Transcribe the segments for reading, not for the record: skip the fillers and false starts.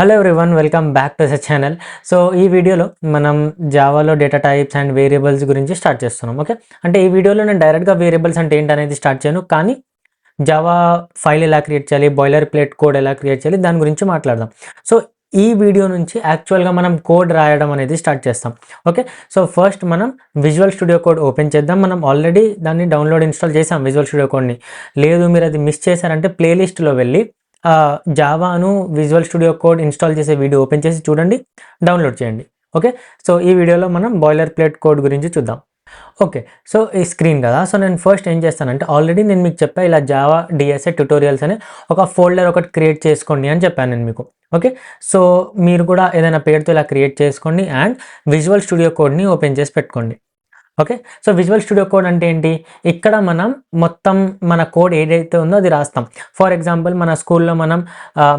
Hello everyone, welcome back to the channel. So ఈ వీడియోలో మనం జావాలో డేటా టైప్స్ అండ్ వేరియబుల్స్ గురించి స్టార్ట్ చేస్తున్నాం. ఓకే, అంటే ఈ వీడియోలో నేను డైరెక్ట్గా వేరియబుల్స్ అంటే ఏంటి అనేది స్టార్ట్ చేయను, కానీ జావా ఫైల్ ఎలా క్రియేట్ చేయాలి, బాయిలర్ ప్లేట్ కోడ్ ఎలా క్రియేట్ చేయాలి దాని గురించి మాట్లాడదాం. సో ఈ వీడియో నుంచి యాక్చువల్గా మనం కోడ్ రాయడం అనేది స్టార్ట్ చేస్తాం. ఓకే, సో ఫస్ట్ మనం విజువల్ స్టూడియో కోడ్ ఓపెన్ చేద్దాం. మనం ఆల్రెడీ దాన్ని డౌన్లోడ్ ఇన్స్టాల్ చేసాం విజువల్ స్టూడియో కోడ్ని. లేదు మీరు అది మిస్ చేశారంటే ప్లేలిస్ట్లో వెళ్ళి జావాను విజువల్ స్టూడియో కోడ్ ఇన్స్టాల్ చేసే వీడియో ఓపెన్ చేసి చూడండి, డౌన్లోడ్ చేయండి. ఓకే, సో ఈ వీడియోలో మనం బాయిలర్ ప్లేట్ కోడ్ గురించి చూద్దాం. ఓకే, సో ఈ స్క్రీన్ కదా. సో నేను ఫస్ట్ ఏం చేస్తానంటే, ఆల్రెడీ నేను మీకు చెప్పా ఇలా జావా డిఎస్ఏ ట్యుటోరియల్స్ అని ఒక ఫోల్డర్ ఒకటి క్రియేట్ చేసుకోండి అని చెప్పాను నేను మీకు. ఓకే, సో మీరు కూడా ఏదైనా పేరుతో ఇలా క్రియేట్ చేసుకోండి అండ్ విజువల్ స్టూడియో కోడ్ని ఓపెన్ చేసి పెట్టుకోండి. Okay, so visual studio code అంటే ఏంటి? ఇక్కడ మనం మొత్తం మన కోడ్ ఏదైతే ఉందో అది రాస్తాం. ఫర్ ఎగ్జాంపుల్ మన స్కూల్లో మనం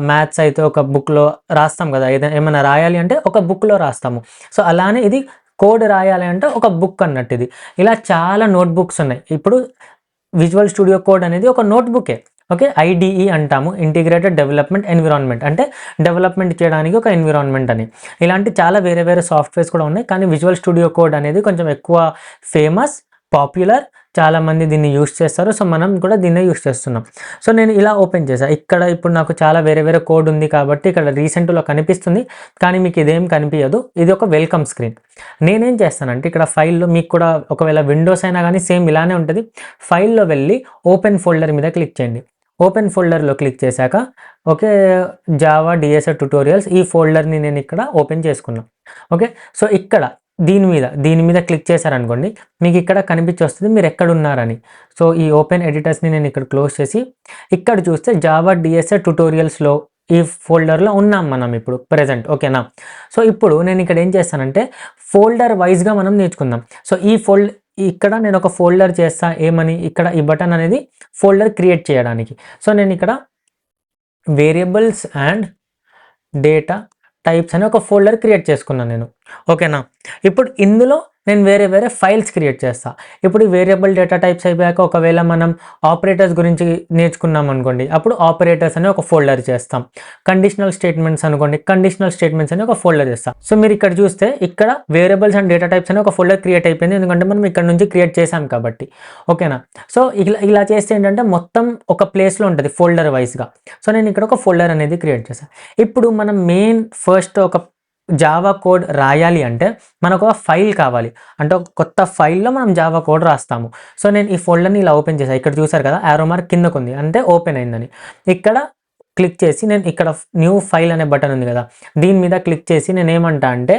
మ్యాథ్స్ అయితే ఒక బుక్లో రాస్తాం కదా, ఏమైనా రాయాలి అంటే ఒక బుక్లో రాస్తాము. సో అలానే ఇది కోడ్ రాయాలి అంటే ఒక బుక్ అన్నట్టు. ఇది ఇలా చాలా నోట్బుక్స్ ఉన్నాయి. ఇప్పుడు విజువల్ స్టూడియో కోడ్ అనేది ఒక నోట్బుకే. ఓకే, ఐడిఈ అంటాము, ఇంటిగ్రేటెడ్ డెవలప్మెంట్ ఎన్విరాన్మెంట్, అంటే డెవలప్మెంట్ చేయడానికి ఒక ఎన్విరాన్మెంట్ అని. ఇలాంటి చాలా వేరే వేరే సాఫ్ట్వేర్స్ కూడా ఉన్నాయి, కానీ విజువల్ స్టూడియో కోడ్ అనేది కొంచెం ఎక్కువ ఫేమస్, పాపులర్, చాలామంది దీన్ని యూస్ చేస్తారు. సో మనం కూడా దీన్నే యూస్ చేస్తున్నాం. సో నేను ఇలా ఓపెన్ చేశాను. ఇక్కడ ఇప్పుడు నాకు చాలా వేరే వేరే కోడ్ ఉంది కాబట్టి ఇక్కడ రీసెంట్లో కనిపిస్తుంది, కానీ మీకు ఇదేం కనిపించదు. ఇది ఒక వెల్కమ్ స్క్రీన్. నేనేం చేస్తానంటే ఇక్కడ ఫైల్లో, మీకు కూడా ఒకవేళ విండోస్ అయినా కానీ సేమ్ ఇలానే ఉంటుంది. ఫైల్లో వెళ్ళి ఓపెన్ ఫోల్డర్ మీద క్లిక్ చేయండి. ఓపెన్ ఫోల్డర్లో క్లిక్ చేశాక ఓకే, జావా డిఎస్ఏ ట్యుటోరియల్స్ ఈ ఫోల్డర్ని నేను ఇక్కడ ఓపెన్ చేసుకున్నాను. ఓకే, సో ఇక్కడ దీని మీద క్లిక్ చేశారనుకోండి, మీకు ఇక్కడ కనిపించి వస్తుంది మీరు ఎక్కడ ఉన్నారని. సో ఈ ఓపెన్ ఎడిటర్స్ని నేను ఇక్కడ క్లోజ్ చేసి ఇక్కడ చూస్తే జావా డిఎస్ఏ ట్యుటోరియల్స్లో ఈ ఫోల్డర్లో ఉన్నాం మనం ఇప్పుడు ప్రెజెంట్. ఓకేనా, సో ఇప్పుడు నేను ఇక్కడ ఏం చేస్తానంటే ఫోల్డర్ వైజ్గా మనం నేర్చుకుందాం. సో ఇక్కడ నేను ఒక ఫోల్డర్ చేస్తా, ఏమని, ఇక్కడ ఈ బటన్ అనేది ఫోల్డర్ క్రియేట్ చేయడానికి. సో నేను ఇక్కడ వేరియబుల్స్ అండ్ డేటా టైప్స్ అని ఒక ఫోల్డర్ క్రియేట్ చేసుకున్నాను నేను. ఓకేనా, ఇప్పుడు ఇందులో నేను వేరే వేరే ఫైల్స్ క్రియేట్ చేస్తా. ఇప్పుడు ఈ వేరియబుల్ డేటా టైప్స్ అయిపోయాక ఒకవేళ మనం ఆపరేటర్స్ గురించి నేర్చుకున్నాం అనుకోండి, అప్పుడు ఆపరేటర్స్ అని ఒక ఫోల్డర్ చేస్తాం. కండిషనల్ స్టేట్మెంట్స్ అనుకోండి, కండిషనల్ స్టేట్మెంట్స్ అని ఒక ఫోల్డర్ చేస్తాం. సో మీరు ఇక్కడ చూస్తే ఇక్కడ వేరియబుల్స్ అండ్ డేటా టైప్స్ అని ఒక ఫోల్డర్ క్రియేట్ అయిపోయింది, ఎందుకంటే మనం ఇక్కడ నుంచి క్రియేట్ చేసాం కాబట్టి. ఓకేనా, సో ఇలా చేస్తే ఏంటంటే మొత్తం ఒక ప్లేస్లో ఉంటుంది ఫోల్డర్ వైజ్గా. సో నేను ఇక్కడ ఒక ఫోల్డర్ అనేది క్రియేట్ చేశాను. ఇప్పుడు మనం ఫస్ట్ ఒక జావా కోడ్ రాయాలి అంటే మనకు ఒక ఫైల్ కావాలి, అంటే ఒక కొత్త ఫైల్లో మనం జావా కోడ్ రాస్తాము. సో నేను ఈ ఫోల్డర్ని ఇలా ఓపెన్ చేశాను. ఇక్కడ చూసారు కదా, యారో మార్క్ కిందకు ఉంది, అంటే ఓపెన్ అయిందని. ఇక్కడ క్లిక్ చేసి నేను ఇక్కడ న్యూ ఫైల్ అనే బటన్ ఉంది కదా, దీని మీద క్లిక్ చేసి నేను ఏమంటా అంటే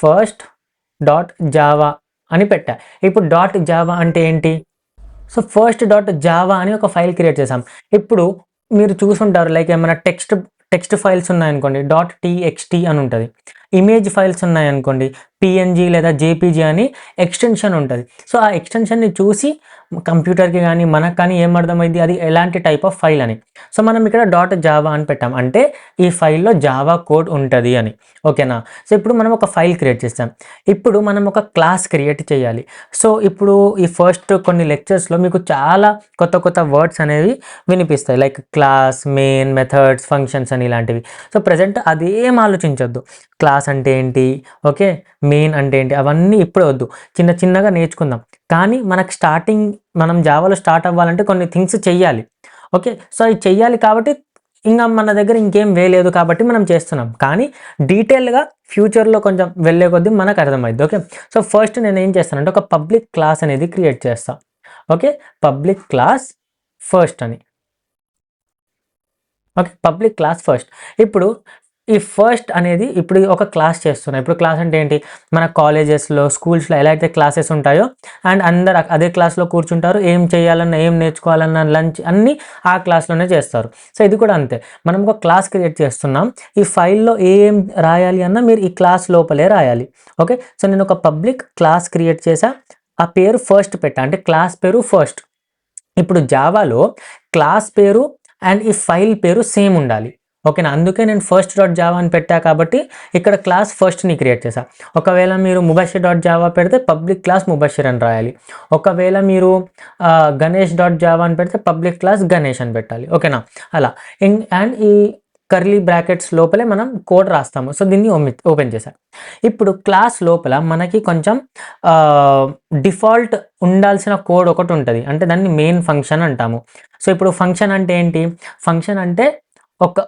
first.java అని పెట్టా. ఇప్పుడు .java అంటే ఏంటి? సో first.java అని ఒక ఫైల్ క్రియేట్ చేసాం. ఇప్పుడు మీరు చూసుంటారు, లైక్ ఏమైనా టెక్స్ట్ ఫైల్స్ ఉన్నాయనుకోండి, .txt అని ఉంటుంది. ఇమేజ్ ఫైల్స్ ఉన్నాయనుకోండి, PNG లేదా JPG అని ఎక్స్టెన్షన్ ఉంటుంది. సో ఆ ఎక్స్టెన్షన్ని చూసి కంప్యూటర్కి కానీ మనకు కానీ ఏమర్థమైంది అది ఎలాంటి టైప్ ఆఫ్ ఫైల్ అని. సో మనం ఇక్కడ .java అని పెట్టాం, అంటే ఈ ఫైల్లో జావా కోడ్ ఉంటుంది అని. ఓకేనా, సో ఇప్పుడు మనం ఒక ఫైల్ క్రియేట్ చేస్తాం. ఇప్పుడు మనం ఒక క్లాస్ క్రియేట్ చేయాలి. సో ఇప్పుడు ఈ ఫస్ట్ కొన్ని లెక్చర్స్లో మీకు చాలా కొత్త కొత్త వర్డ్స్ అనేవి వినిపిస్తాయి, like class, main, methods, functions అని ఇలాంటివి. సో ప్రజెంట్ అదేం ఆలోచించొద్దు. క్లాస్ అంటే ఏంటి, ఓకే, మెయిన్ అంటే ఏంటి, అవన్నీ ఇప్పుడే వద్దు, చిన్నగా నేర్చుకుందాం. కానీ మనకు మనం జావాలో స్టార్ట్ అవ్వాలంటే కొన్ని థింగ్స్ చెయ్యాలి. ఓకే, సో అవి చెయ్యాలి కాబట్టి ఇంకా మన దగ్గర ఇంకేం వేయలేదు కాబట్టి మనం చేస్తున్నాం, కానీ డీటెయిల్గా ఫ్యూచర్లో కొంచెం వెళ్ళే కొద్దీ మనకు అర్థమైంది. ఓకే, సో ఫస్ట్ నేను ఏం చేస్తానంటే ఒక పబ్లిక్ క్లాస్ అనేది క్రియేట్ చేస్తాను. ఓకే, పబ్లిక్ క్లాస్ ఫస్ట్ అని. Okay, public class first. ఇప్పుడు ఈ ఫస్ట్ అనేది ఇప్పుడు ఒక క్లాస్ చేస్తున్నాం. ఇప్పుడు క్లాస్ అంటే ఏంటి? మన కాలేజెస్లో, స్కూల్స్లో ఎలా అయితే క్లాసెస్ ఉంటాయో అండ్ అందరు అదే క్లాస్లో కూర్చుంటారు, ఏం చేయాలన్నా, ఏం నేర్చుకోవాలన్నా, లంచ్ అన్నీ ఆ క్లాస్లోనే చేస్తారు. సో ఇది కూడా అంతే, మనం ఒక క్లాస్ క్రియేట్ చేస్తున్నాం. ఈ ఫైల్లో ఏం రాయాలి అన్నా మీరు ఈ క్లాస్ లోపలే రాయాలి. ఓకే, సో నేను ఒక పబ్లిక్ క్లాస్ క్రియేట్ చేసా, ఆ పేరు ఫస్ట్ పెట్టా, అంటే క్లాస్ పేరు ఫస్ట్. ఇప్పుడు జావాలో క్లాస్ పేరు అండ్ ఈ ఫైల్ పేరు సేమ్ ఉండాలి. ఓకేనా, అందుకే నేను first.java అని పెట్టా కాబట్టి ఇక్కడ క్లాస్ ఫస్ట్ని క్రియేట్ చేశా. ఒకవేళ మీరు mubashir.java పెడితే పబ్లిక్ క్లాస్ mubashir అని రాయాలి. ఒకవేళ మీరు ganesh.java అని పెడితే పబ్లిక్ క్లాస్ గణేష్ అని పెట్టాలి. ఓకేనా, అలా. అండ్ ఈ కర్లీ బ్రాకెట్స్ లోపలే మనం కోడ్ రాస్తాము. సో దీన్ని ఓపెన్ చేశాను. ఇప్పుడు క్లాస్ లోపల మనకి కొంచెం డిఫాల్ట్ ఉండాల్సిన కోడ్ ఒకటి ఉంటుంది, అంటే దాన్ని మెయిన్ ఫంక్షన్ అంటాము. సో ఇప్పుడు ఫంక్షన్ అంటే ఏంటి? ఫంక్షన్ అంటే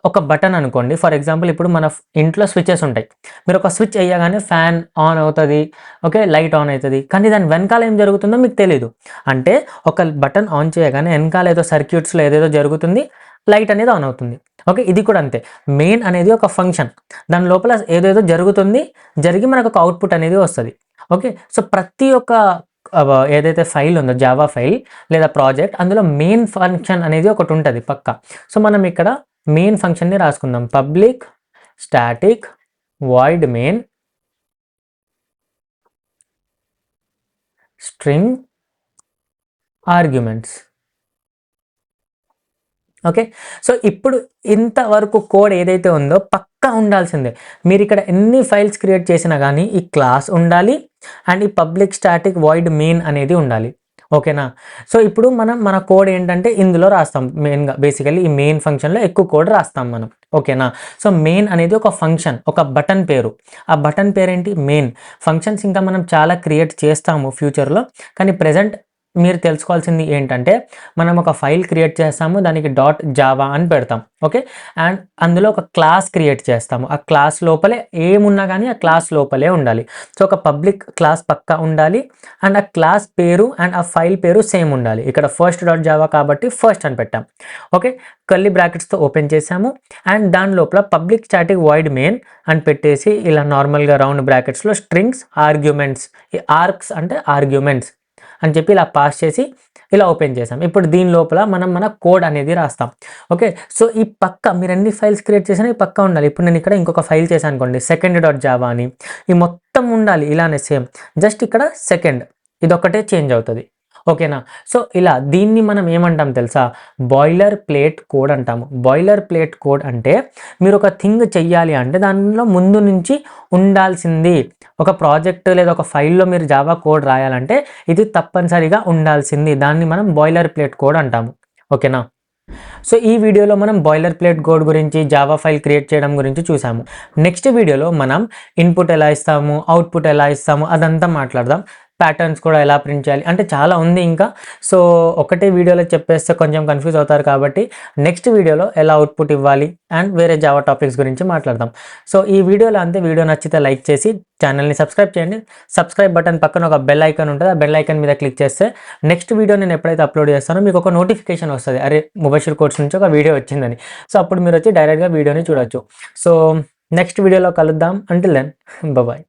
ఒక బటన్ అనుకోండి. ఫర్ ఎగ్జాంపుల్ ఇప్పుడు మన ఇంట్లో స్విచెస్ ఉంటాయి. మీరు ఒక స్విచ్ వేయగానే ఫ్యాన్ ఆన్ అవుతుంది, ఓకే, లైట్ ఆన్ అవుతుంది. కానీ దాని వెనకాల ఏం జరుగుతుందో మీకు తెలియదు. అంటే ఒక బటన్ ఆన్ చేయగానే వెనకాల ఏదో సర్క్యూట్స్లో ఏదేదో జరుగుతుంది, లైట్ అనేది ఆన్ అవుతుంది. ఓకే, ఇది కూడా అంతే. మెయిన్ అనేది ఒక ఫంక్షన్, దాని లోపల ఏదేదో జరుగుతుంది, జరిగి మనకు ఒక అవుట్పుట్ అనేది వస్తుంది. ఓకే, సో ప్రతి ఒక్క ఏదైతే ఫైల్ ఉందో జావా ఫైల్ లేదా ప్రాజెక్ట్, అందులో మెయిన్ ఫంక్షన్ అనేది ఒకటి ఉంటుంది పక్క. సో మనం ఇక్కడ మెయిన్ ఫంక్షన్ని రాసుకుందాం. Public static void main string arguments. Okay, so ఇప్పుడు ఇంతవరకు కోడ్ ఏదైతే ఉందో పక్కా ఉండాల్సిందే. మీరు ఇక్కడ ఎన్ని ఫైల్స్ క్రియేట్ చేసినా కానీ ఈ క్లాస్ ఉండాలి అండ్ ఈ పబ్లిక్ స్టాటిక్ వాయిడ్ మెయిన్ అనేది ఉండాలి. ఓకేనా? సో ఇప్పుడు మన కోడ్ ఏంటంటే ఇందులో రాస్తాం. మెయిన్గా బేసికల్లీ ఈ మెయిన్ ఫంక్షన్లో ఎక్కువ కోడ్ రాస్తాం మనం. ఓకేనా? సో మెయిన్ అనేది ఒక ఫంక్షన్, ఒక బటన్ పేరు. ఆ బటన్ పేరు ఏంటి? మెయిన్. ఫంక్షన్స్ ఇంకా మనం చాలా క్రియేట్ చేస్తాము ఫ్యూచర్లో, కానీ ప్రెజెంట్ మీరు తెలుసుకోవాల్సింది ఏంటంటే మనం ఒక ఫైల్ క్రియేట్ చేస్తాము, దానికి .java అని పెడతాం. ఓకే, అండ్ అందులో ఒక క్లాస్ క్రియేట్ చేస్తాము. ఆ క్లాస్ లోపలే ఏమున్నా కానీ ఆ క్లాస్ లోపలే ఉండాలి. సో ఒక పబ్లిక్ క్లాస్ పక్కా ఉండాలి అండ్ ఆ క్లాస్ పేరు అండ్ ఆ ఫైల్ పేరు సేమ్ ఉండాలి. ఇక్కడ first.java కాబట్టి ఫస్ట్ అని పెట్టాం. ఓకే, కర్లీ బ్రాకెట్స్తో ఓపెన్ చేసాము అండ్ దాని లోపల పబ్లిక్ స్టాటిక్ వాయిడ్ మెయిన్ అని పెట్టేసి ఇలా నార్మల్గా రౌండ్ బ్రాకెట్స్లో స్ట్రింగ్స్ ఆర్గ్యుమెంట్స్, ఈ ఆర్క్స్ అంటే ఆర్గ్యుమెంట్స్ అని చెప్పి ఇలా పాస్ చేసి ఇలా ఓపెన్ చేసాం. ఇప్పుడు దీని లోపల మన కోడ్ అనేది రాస్తాం. ఓకే, సో ఈ పక్క మీరు ఎన్ని ఫైల్స్ క్రియేట్ చేసినా ఈ పక్క ఉండాలి. ఇప్పుడు నేను ఇక్కడ ఇంకొక ఫైల్ చేశాను అనుకోండి, second.java అని, ఈ మొత్తం ఉండాలి ఇలానే సేమ్. జస్ట్ ఇక్కడ సెకండ్ ఇదొక్కటే చేంజ్ అవుతుంది. ఓకేనా? సో ఇలా దీన్ని మనం ఏమంటాం తెలుసా? బాయిలర్ ప్లేట్ కోడ్ అంటాము. బాయిలర్ ప్లేట్ కోడ్ అంటే మీరు ఒక థింగ్ చెయ్యాలి అంటే దానిలో ముందు నుంచి ఉండాల్సింది. ఒక ప్రాజెక్ట్ లేదా ఒక ఫైల్లో మీరు జావా కోడ్ రాయాలంటే ఇది తప్పనిసరిగా ఉండాల్సింది. దాన్ని మనం బాయిలర్ ప్లేట్ కోడ్ అంటాము. ఓకేనా? సో ఈ వీడియోలో మనం బాయిలర్ ప్లేట్ కోడ్ గురించి, జావా ఫైల్ క్రియేట్ చేయడం గురించి చూసాము. నెక్స్ట్ వీడియోలో మనం ఇన్పుట్ ఎలా ఇస్తాము, అవుట్పుట్ ఎలా ఇస్తాము అదంతా మాట్లాడదాం. ప్యాటర్న్స్ కూడా ఎలా ప్రింట్ చేయాలి, అంటే చాలా ఉంది ఇంకా. సో ఒకటే వీడియోలో చెప్పేస్తే కొంచెం కన్ఫ్యూజ్ అవుతారు కాబట్టి నెక్స్ట్ వీడియోలో ఎలా అవుట్పుట్ ఇవ్వాలి అండ్ వేరే జావా టాపిక్స్ గురించి మాట్లాడదాం. సో ఈ వీడియోలో అంతే. వీడియో నచ్చితే లైక్ చేసి ఛానల్ని సబ్స్క్రైబ్ చేయండి. సబ్స్క్రైబ్ బటన్ పక్కన ఒక బెల్ ఐకాన్ ఉంటుంది, ఆ బెల్ ఐకాన్ మీద క్లిక్ చేస్తే నెక్స్ట్ వీడియో నేను ఎప్పుడైతే అప్లోడ్ చేస్తానో మీకు ఒక నోటిఫికేషన్ వస్తుంది, అరే ముబషిర్ కోర్స్ నుంచి ఒక వీడియో వచ్చిందని. సో అప్పుడు మీరు వచ్చి డైరెక్ట్గా వీడియోని చూడొచ్చు. సో నెక్స్ట్ వీడియోలో కలుద్దాం. Until then, bye.